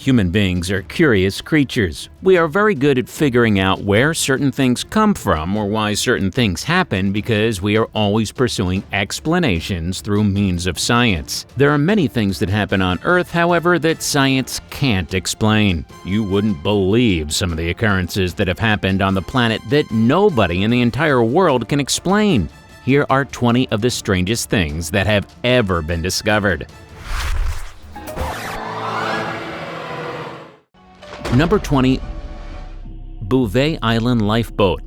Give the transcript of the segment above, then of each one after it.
Human beings are curious creatures. We are very good at figuring out where certain things come from or why certain things happen because we are always pursuing explanations through means of science. There are many things that happen on Earth, however, that science can't explain. You wouldn't believe some of the occurrences that have happened on the planet that nobody in the entire world can explain. Here are 20 of the strangest things that have ever been discovered. Number 20. Bouvet Island Lifeboat.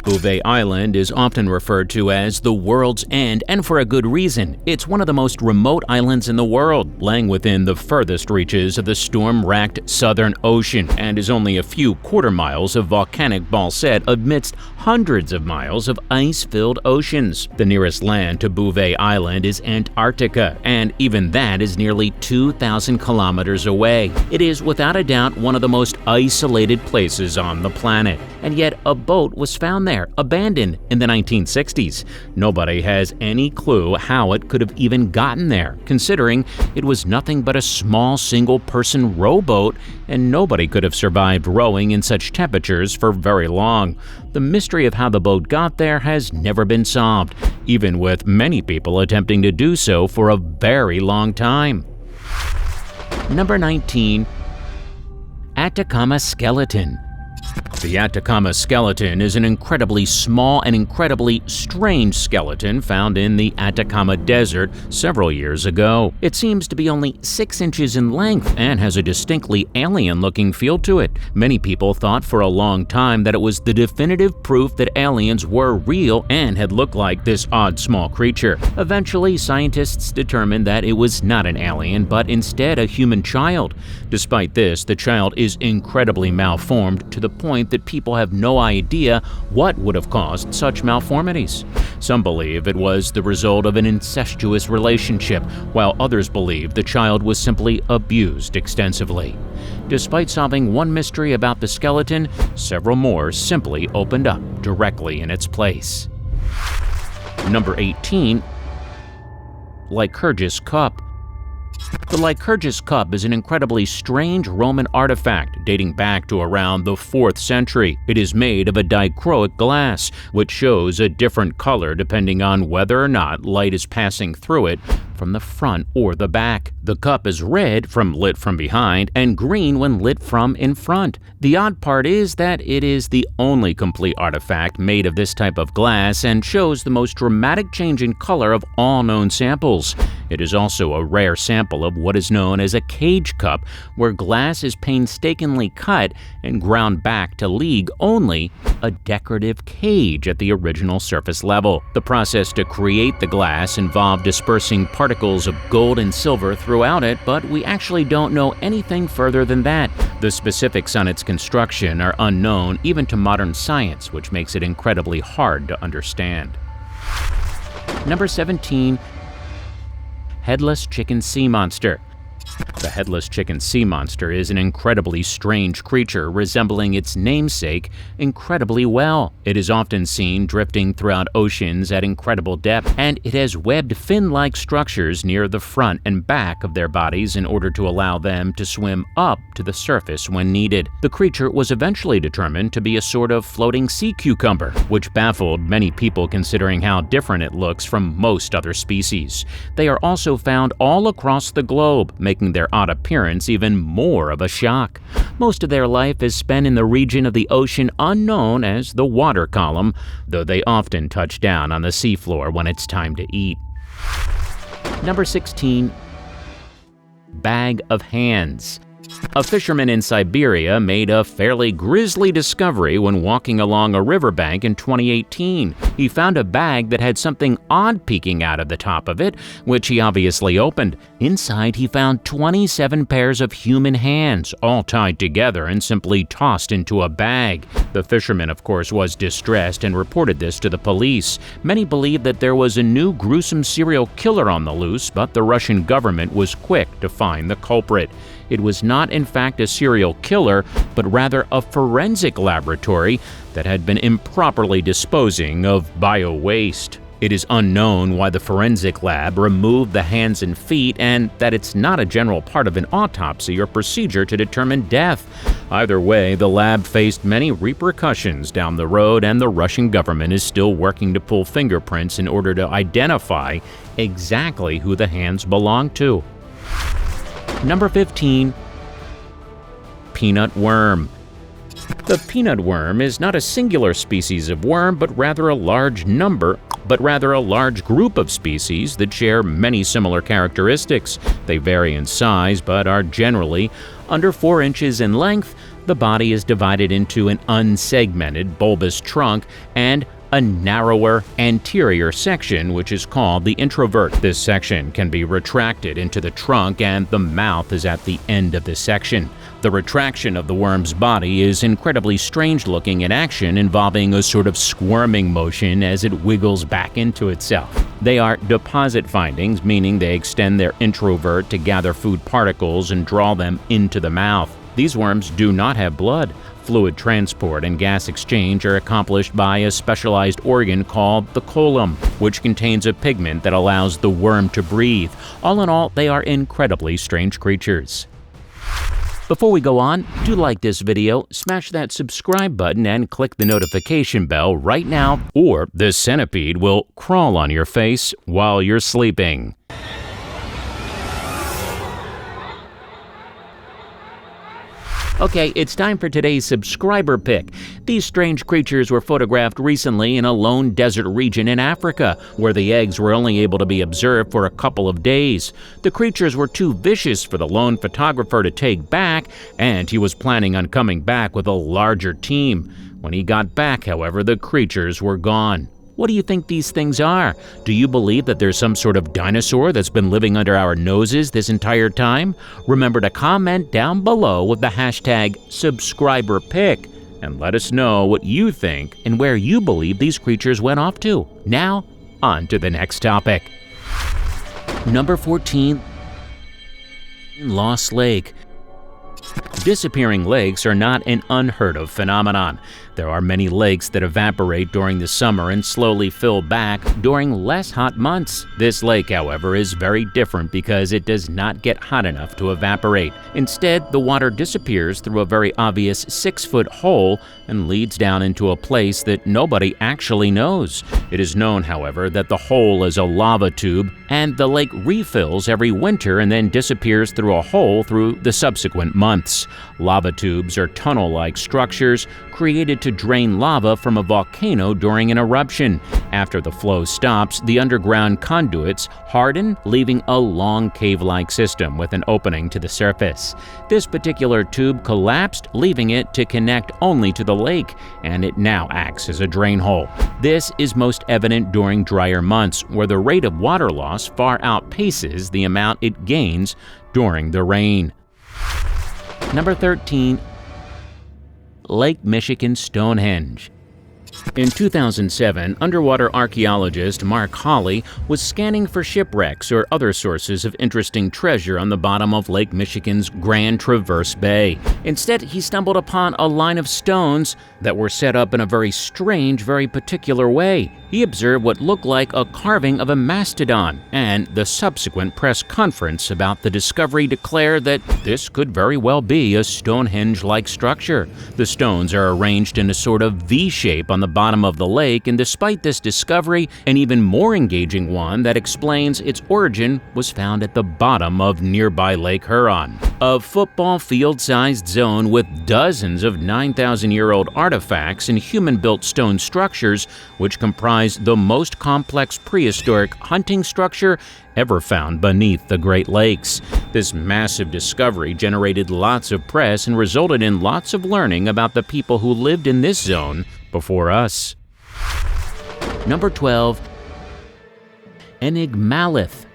Bouvet Island is often referred to as the world's end, and for a good reason. It's one of the most remote islands in the world, lying within the furthest reaches of the storm-racked Southern Ocean, and is only a few quarter miles of volcanic balsette amidst hundreds of miles of ice-filled oceans. The nearest land to Bouvet Island is Antarctica, and even that is nearly 2,000 kilometers away. It is without a doubt one of the most isolated places on the planet, and yet a boat was found there, abandoned in the 1960s. Nobody has any clue how it could have even gotten there, considering it was nothing but a small single-person rowboat, and nobody could have survived rowing in such temperatures for very long. The mystery of how the boat got there has never been solved, even with many people attempting to do so for a very long time. Number 19. Atacama Skeleton. The Atacama Skeleton is an incredibly small and incredibly strange skeleton found in the Atacama Desert several years ago. It seems to be only 6 inches in length and has a distinctly alien-looking feel to it. Many people thought for a long time that it was the definitive proof that aliens were real and had looked like this odd small creature. Eventually, scientists determined that it was not an alien, but instead a human child. Despite this, the child is incredibly malformed to the point that people have no idea what would have caused such malformities. Some believe it was the result of an incestuous relationship, while others believe the child was simply abused extensively. Despite solving one mystery about the skeleton, several more simply opened up directly in its place. Number 18. Lycurgus Cup. The Lycurgus Cup is an incredibly strange Roman artifact dating back to around the 4th century. It is made of a dichroic glass, which shows a different color depending on whether or not light is passing through it from the front or the back. The cup is red when lit from behind and green when lit from in front. The odd part is that it is the only complete artifact made of this type of glass and shows the most dramatic change in color of all known samples. It is also a rare sample of what is known as a cage cup, where glass is painstakingly cut and ground back to leave only a decorative cage at the original surface level. The process to create the glass involved dispersing particles of gold and silver throughout it, but we actually don't know anything further than that. The specifics on its construction are unknown even to modern science, which makes it incredibly hard to understand. Number 17. Headless Chicken Sea Monster. The Headless Chicken Sea Monster is an incredibly strange creature resembling its namesake incredibly well. It is often seen drifting throughout oceans at incredible depth, and it has webbed fin-like structures near the front and back of their bodies in order to allow them to swim up to the surface when needed. The creature was eventually determined to be a sort of floating sea cucumber, which baffled many people considering how different it looks from most other species. They are also found all across the globe, making their odd appearance even more of a shock. Most of their life is spent in the region of the ocean unknown as the water column, though they often touch down on the seafloor when it's time to eat. Number 16. Bag of Hands. A fisherman in Siberia made a fairly grisly discovery when walking along a riverbank in 2018. He found a bag that had something odd peeking out of the top of it, which he obviously opened. Inside, he found 27 pairs of human hands, all tied together and simply tossed into a bag. The fisherman, of course, was distressed and reported this to the police. Many believe that there was a new gruesome serial killer on the loose, but the Russian government was quick to find the culprit. It was not, in fact, a serial killer, but rather a forensic laboratory that had been improperly disposing of bio-waste. It is unknown why the forensic lab removed the hands and feet, and that it's not a general part of an autopsy or procedure to determine death. Either way, the lab faced many repercussions down the road, and the Russian government is still working to pull fingerprints in order to identify exactly who the hands belong to. Number 15. Peanut worm. The peanut worm is not a singular species of worm, but rather a large group of species that share many similar characteristics. They vary in size, but are generally under 4 inches in length. The body is divided into an unsegmented bulbous trunk and a narrower anterior section, which is called the introvert. This section can be retracted into the trunk, and the mouth is at the end of this section. The retraction of the worm's body is incredibly strange-looking in action, involving a sort of squirming motion as it wiggles back into itself. They are deposit findings, meaning they extend their introvert to gather food particles and draw them into the mouth. These worms do not have blood. Fluid transport and gas exchange are accomplished by a specialized organ called the colon, which contains a pigment that allows the worm to breathe. All in all, they are incredibly strange creatures. Before we go on, do like this video, smash that subscribe button, and click the notification bell right now, or this centipede will crawl on your face while you're sleeping. Okay, it's time for today's subscriber pick. These strange creatures were photographed recently in a lone desert region in Africa, where the eggs were only able to be observed for a couple of days. The creatures were too vicious for the lone photographer to take back, and he was planning on coming back with a larger team. When he got back, however, the creatures were gone. What do you think these things are? Do you believe that there's some sort of dinosaur that's been living under our noses this entire time? Remember to comment down below with the hashtag #subscriberpick and let us know what you think and where you believe these creatures went off to. Now, on to the next topic. Number 14. Lost Lake. Disappearing lakes are not an unheard of phenomenon. There are many lakes that evaporate during the summer and slowly fill back during less hot months. This lake, however, is very different because it does not get hot enough to evaporate. Instead, the water disappears through a very obvious 6-foot hole and leads down into a place that nobody actually knows. It is known, however, that the hole is a lava tube, and the lake refills every winter and then disappears through a hole through the subsequent months. Lava tubes are tunnel-like structures created to drain lava from a volcano during an eruption. After the flow stops, the underground conduits harden, leaving a long cave-like system with an opening to the surface. This particular tube collapsed, leaving it to connect only to the lake, and it now acts as a drain hole. This is most evident during drier months, where the rate of water loss far outpaces the amount it gains during the rain. Number 13. Lake Michigan Stonehenge. In 2007, underwater archaeologist Mark Hawley was scanning for shipwrecks or other sources of interesting treasure on the bottom of Lake Michigan's Grand Traverse Bay. Instead, he stumbled upon a line of stones that were set up in a very strange, very particular way. He observed what looked like a carving of a mastodon, and the subsequent press conference about the discovery declared that this could very well be a Stonehenge-like structure. The stones are arranged in a sort of V shape on the bottom of the lake, and despite this discovery, an even more engaging one that explains its origin was found at the bottom of nearby Lake Huron, a football field-sized zone with dozens of 9,000-year-old artifacts and human-built stone structures, which comprise the most complex prehistoric hunting structure ever found beneath the Great Lakes. This massive discovery generated lots of press and resulted in lots of learning about the people who lived in this zone before us. Number 12. Enigmalath.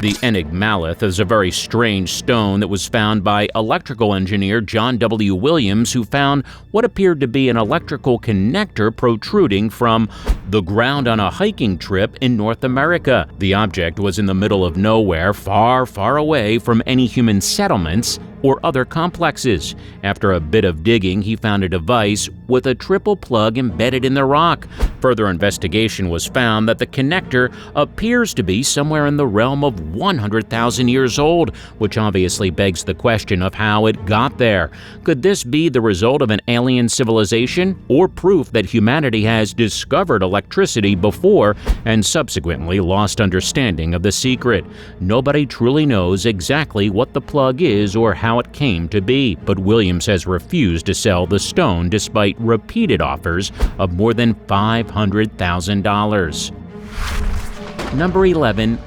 The Enigmalath is a very strange stone that was found by electrical engineer John W. Williams, who found what appeared to be an electrical connector protruding from the ground on a hiking trip in North America. The object was in the middle of nowhere, far, far away from any human settlements or other complexes. After a bit of digging, he found a device with a triple plug embedded in the rock. Further investigation was found that the connector appears to be somewhere in the realm of 100,000 years old, which obviously begs the question of how it got there. Could this be the result of an alien civilization, or proof that humanity has discovered electricity before and subsequently lost understanding of the secret? Nobody truly knows exactly what the plug is or how it came to be, but Williams has refused to sell the stone despite repeated offers of more than $500,000. Number 11.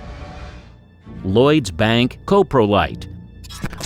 Lloyds Bank Coprolite.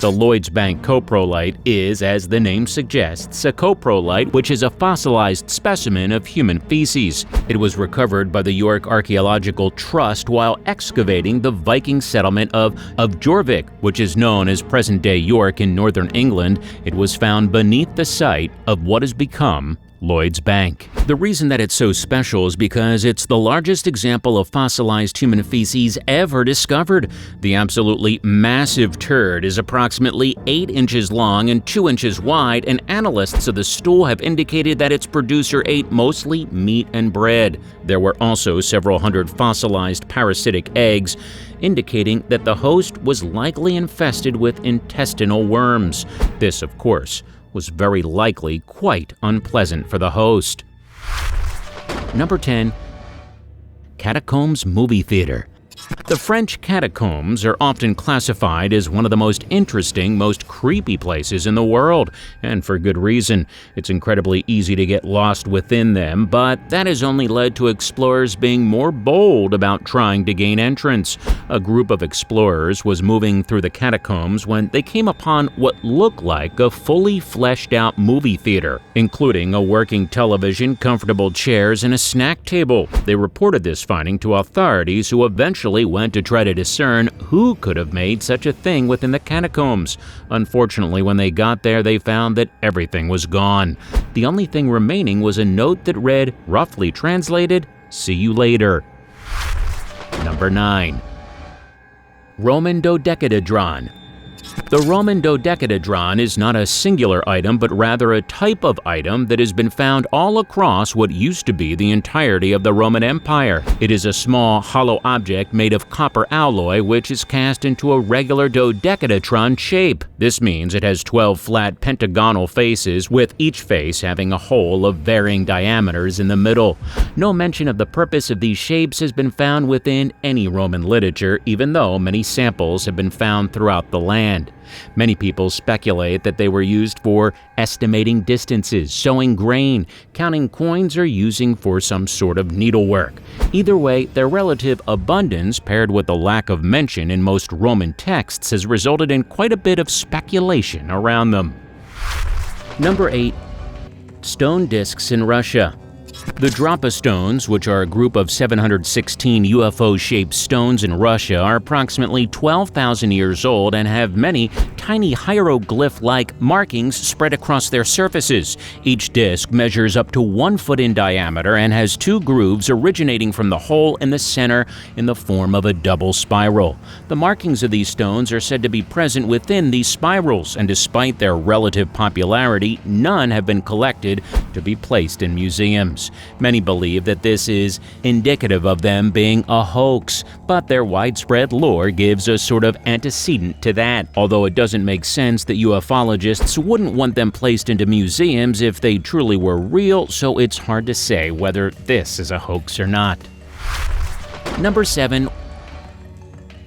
The Lloyds Bank Coprolite is, as the name suggests, a coprolite, which is a fossilized specimen of human feces. It was recovered by the York Archaeological Trust while excavating the Viking settlement of Jorvik, which is known as present-day York in northern England. It was found beneath the site of what has become Lloyds Bank. The reason that it's so special is because it's the largest example of fossilized human feces ever discovered. The absolutely massive turd is approximately 8 inches long and 2 inches wide, and analysts of the stool have indicated that its producer ate mostly meat and bread. There were also several hundred fossilized parasitic eggs, indicating that the host was likely infested with intestinal worms. This, of course, was very likely quite unpleasant for the host. Number 10. Catacombs Movie Theater. The French catacombs are often classified as one of the most interesting, most creepy places in the world, and for good reason. It's incredibly easy to get lost within them, but that has only led to explorers being more bold about trying to gain entrance. A group of explorers was moving through the catacombs when they came upon what looked like a fully fleshed-out movie theater, including a working television, comfortable chairs, and a snack table. They reported this finding to authorities, who eventually went to try to discern who could have made such a thing within the catacombs. Unfortunately, when they got there, they found that everything was gone. The only thing remaining was a note that read, roughly translated, "See you later." Number 9. Roman Dodecadron. The Roman Dodecadron is not a singular item, but rather a type of item that has been found all across what used to be the entirety of the Roman Empire. It is a small, hollow object made of copper alloy, which is cast into a regular dodecadron shape. This means it has 12 flat pentagonal faces, with each face having a hole of varying diameters in the middle. No mention of the purpose of these shapes has been found within any Roman literature, even though many samples have been found throughout the land. Many people speculate that they were used for estimating distances, sowing grain, counting coins, or using for some sort of needlework. Either way, their relative abundance, paired with the lack of mention in most Roman texts, has resulted in quite a bit of speculation around them. Number 8. Stone discs in Russia. The Drapa stones, which are a group of 716 UFO-shaped stones in Russia, are approximately 12,000 years old and have many tiny hieroglyph-like markings spread across their surfaces. Each disc measures up to 1 foot in diameter and has 2 grooves originating from the hole in the center in the form of a double spiral. The markings of these stones are said to be present within these spirals, and despite their relative popularity, none have been collected to be placed in museums. Many believe that this is indicative of them being a hoax, but their widespread lore gives a sort of antecedent to that, although it doesn't make sense that ufologists wouldn't want them placed into museums if they truly were real, so it's hard to say whether this is a hoax or not. Number 7.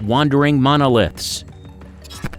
Wandering monoliths.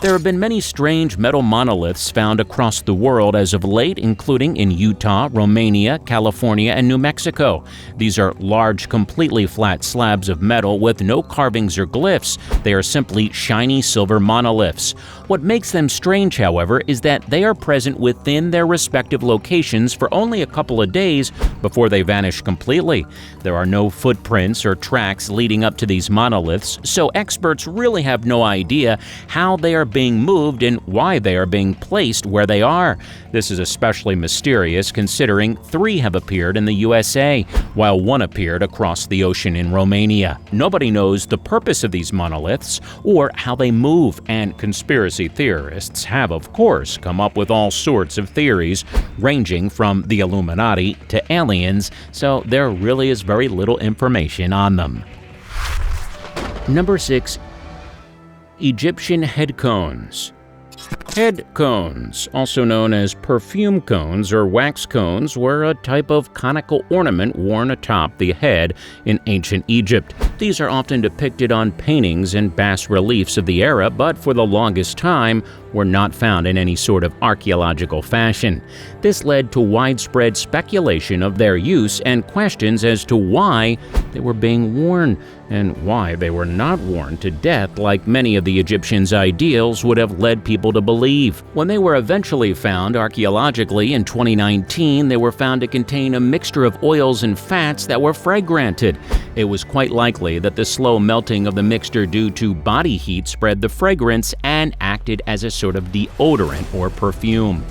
There have been many strange metal monoliths found across the world as of late, including in Utah, Romania, California, and New Mexico. These are large, completely flat slabs of metal with no carvings or glyphs. They are simply shiny silver monoliths. What makes them strange, however, is that they are present within their respective locations for only a couple of days before they vanish completely. There are no footprints or tracks leading up to these monoliths, so experts really have no idea how they are being moved and why they are being placed where they are. This is especially mysterious considering 3 have appeared in the USA, while 1 appeared across the ocean in Romania. Nobody knows the purpose of these monoliths or how they move, and conspiracy theorists have, of course, come up with all sorts of theories, ranging from the Illuminati to aliens, so there really is very little information on them. Number 6. Egyptian head cones. Head cones, also known as perfume cones or wax cones, were a type of conical ornament worn atop the head in ancient Egypt. These are often depicted on paintings and bas-reliefs of the era, but for the longest time were not found in any sort of archaeological fashion. This led to widespread speculation of their use and questions as to why they were being worn, and why they were not worn to death like many of the Egyptians' ideals would have led people to believe. When they were eventually found archaeologically in 2019, they were found to contain a mixture of oils and fats that were fragranted. It was quite likely that the slow melting of the mixture due to body heat spread the fragrance and acted as a sort of deodorant or perfume.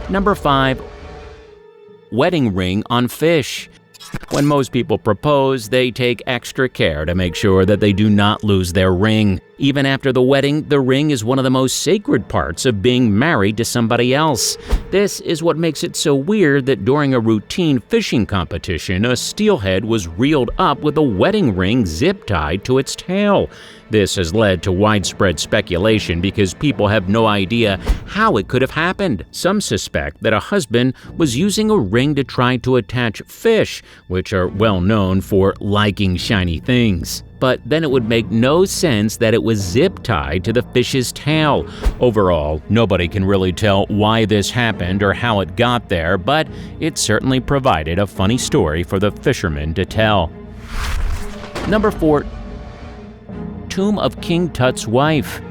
Number 5. Wedding ring on fish. When most people propose, they take extra care to make sure that they do not lose their ring. Even after the wedding, the ring is one of the most sacred parts of being married to somebody else. This is what makes it so weird that during a routine fishing competition, a steelhead was reeled up with a wedding ring zip-tied to its tail. This has led to widespread speculation because people have no idea how it could have happened. Some suspect that a husband was using a ring to try to attach fish, which are well known for liking shiny things. But then it would make no sense that it was zip-tied to the fish's tail. Overall, nobody can really tell why this happened or how it got there, but it certainly provided a funny story for the fishermen to tell. Number 4. Tomb of King Tut's wife.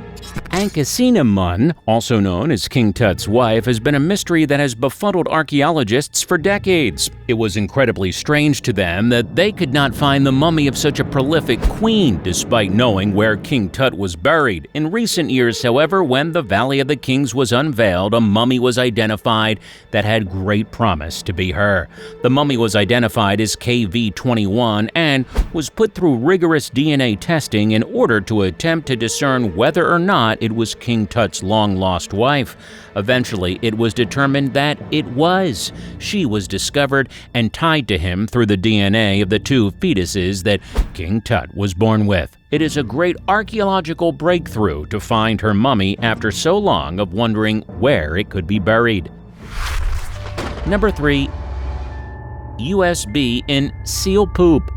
Ankhesenamun, also known as King Tut's wife, has been a mystery that has befuddled archaeologists for decades. It was incredibly strange to them that they could not find the mummy of such a prolific queen, despite knowing where King Tut was buried. In recent years, however, when the Valley of the Kings was unveiled, a mummy was identified that had great promise to be her. The mummy was identified as KV-21 and was put through rigorous DNA testing in order to attempt to discern whether or not it was King Tut's long-lost wife. Eventually, it was determined that it was. She was discovered and tied to him through the DNA of the 2 fetuses that King Tut was born with. It is a great archaeological breakthrough to find her mummy after so long of wondering where it could be buried. Number 3. USB in seal poop.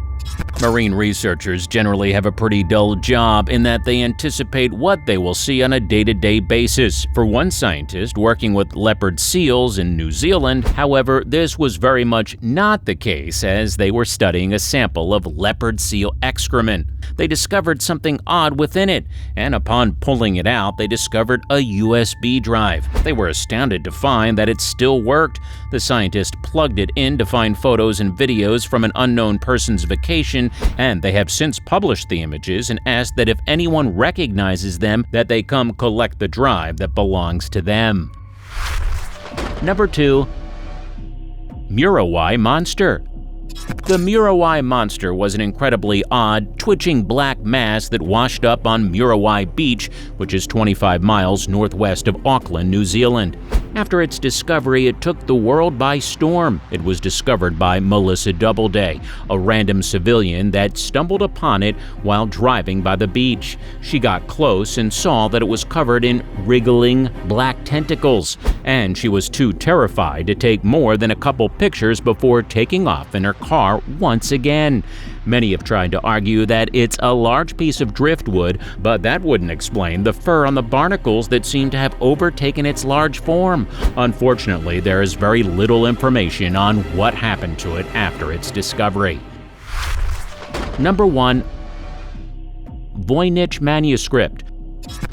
Marine researchers generally have a pretty dull job in that they anticipate what they will see on a day-to-day basis. For one scientist working with leopard seals in New Zealand, however, this was very much not the case as they were studying a sample of leopard seal excrement. They discovered something odd within it, and upon pulling it out, they discovered a USB drive. They were astounded to find that it still worked. The scientist plugged it in to find photos and videos from an unknown person's vacation, and they have since published the images and asked that if anyone recognizes them, that they come collect the drive that belongs to them. Number 2. Murawai Monster. The Murawai Monster was an incredibly odd, twitching black mass that washed up on Murawai Beach, which is 25 miles northwest of Auckland, New Zealand. After its discovery, it took the world by storm. It was discovered by Melissa Doubleday, a random civilian that stumbled upon it while driving by the beach. She got close and saw that it was covered in wriggling black tentacles, and she was too terrified to take more than a couple pictures before taking off in her car once again. Many have tried to argue that it's a large piece of driftwood, but that wouldn't explain the fur on the barnacles that seem to have overtaken its large form. Unfortunately, there is very little information on what happened to it after its discovery. Number 1. Voynich Manuscript.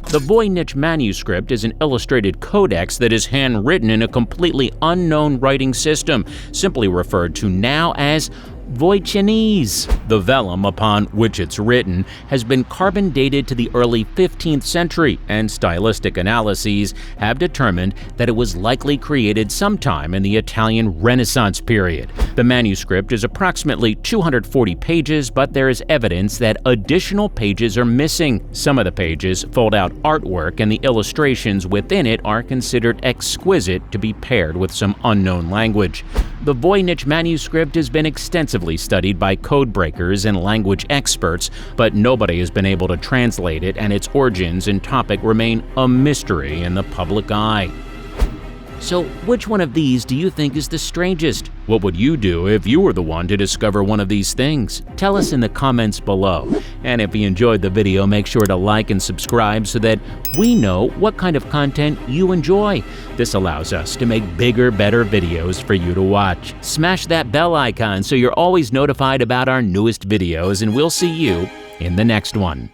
The Voynich Manuscript is an illustrated codex that is handwritten in a completely unknown writing system, simply referred to now as Voicinese. The vellum upon which it's written has been carbon dated to the early 15th century, and stylistic analyses have determined that it was likely created sometime in the Italian Renaissance period. The manuscript is approximately 240 pages, but there is evidence that additional pages are missing. Some of the pages fold-out artwork and the illustrations within it are considered exquisite to be paired with some unknown language. The Voynich manuscript has been extensively studied by code breakers and language experts, but nobody has been able to translate it, and its origins and topic remain a mystery in the public eye. So, which one of these do you think is the strangest? What would you do if you were the one to discover one of these things? Tell us in the comments below. And if you enjoyed the video, make sure to like and subscribe so that we know what kind of content you enjoy. This allows us to make bigger, better videos for you to watch. Smash that bell icon so you're always notified about our newest videos, and we'll see you in the next one.